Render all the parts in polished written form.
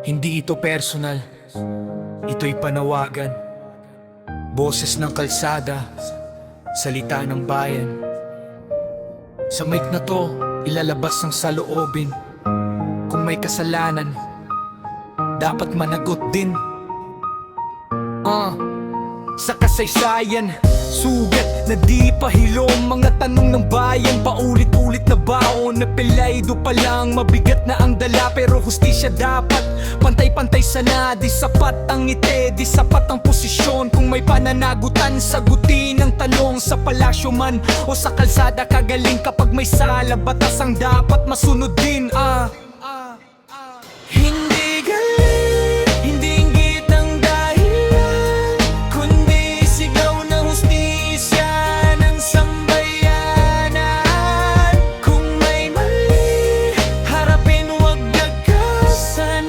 Hindi ito personal, ito'y panawagan. Boses ng kalsada, salita ng bayan. Sa mic na to, ilalabas ang saloobin. Kung may kasalanan, dapat managot din. Sa kasaysayan, sugat na di pahilom. Mga tanong ng bayan, paulit-ulit na baon. Na pelaydo pa lang, mabigat na ang dala. Pero hustisya dapat, pantay-pantay sana. Di sapat ang ngiti, di sapat ang posisyon. Kung may pananagutan, sagutin ang tanong. Sa palasyo man o sa kalsada, kagaling kapag may sala. Batas ang dapat masunod din. Hindi galing, hindi inggit ang dahilan, kundi sigaw ng hustisya ng sambayanan. Kung may mali, harapin, huwag lagkasan.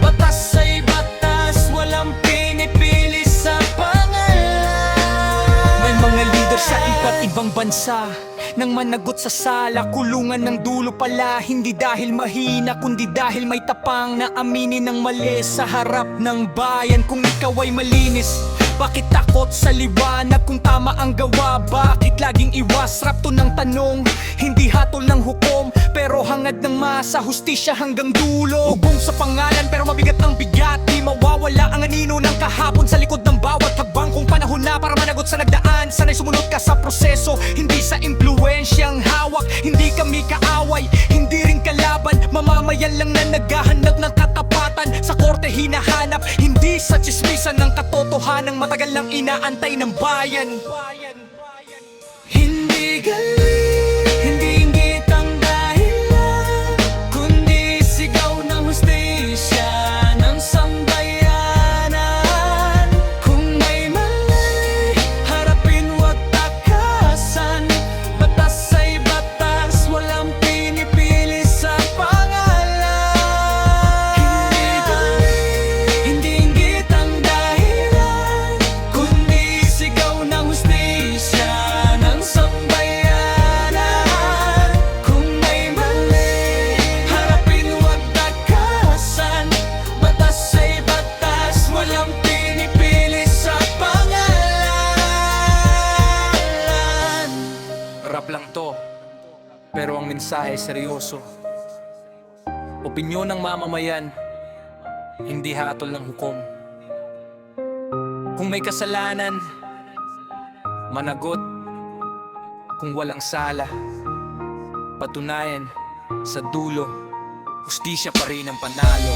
Batas ay batas, walang pinipili sa pangalan. May mga leader sa iba't ibang bansa nang managot sa sala, kulungan ng dulo pala. Hindi dahil mahina, kundi dahil may tapang na aminin ng mali sa harap ng bayan. Kung ikaw ay malinis, bakit takot sa liwanag? Kung tama ang gawa, bakit laging iwas? Rapto ng tanong, hindi hatol ng hukom, pero hangad ng masa, hustisya hanggang dulo. Ugong sa pangalan pero mabigat ang bigat. Di mawawala ang anino ng kahapon sa likod ng bawat hagbang. Kung panahon na para managot sa nagdaan, sana'y sumunod ka sa proseso, hindi sa impluensyang hawak. Hindi kami kaaway, hindi rin kalaban. Mamamayan lang na naghahanap ng katapatan. Sa korte hinahanap, hindi sa tsismisan ng katotohanan. Matagal lang inaantay ng bayan. Hindi galing, hindi inggit ang dahilan, kundi sigaw ng hustisya ng sambayanan. Kung may mali, harapin, huwag takasan. Batas ay batas, walang pinipili sa pangalan. Hindi galing, hindi inggit ang dahilan, kundi sigaw ng hustisya ng sambayanan. Kung may mali, harapin, huwag takasan. Batas ay batas, walang pinipili sa pangalan. Rap lang to, pero ang mensahe seryoso. Opinyon ng mamamayan, hindi hatol ng hukom. Kung may kasalanan, managot. Kung walang sala, patunayan sa dulo, hustisya pa rin ang panalo.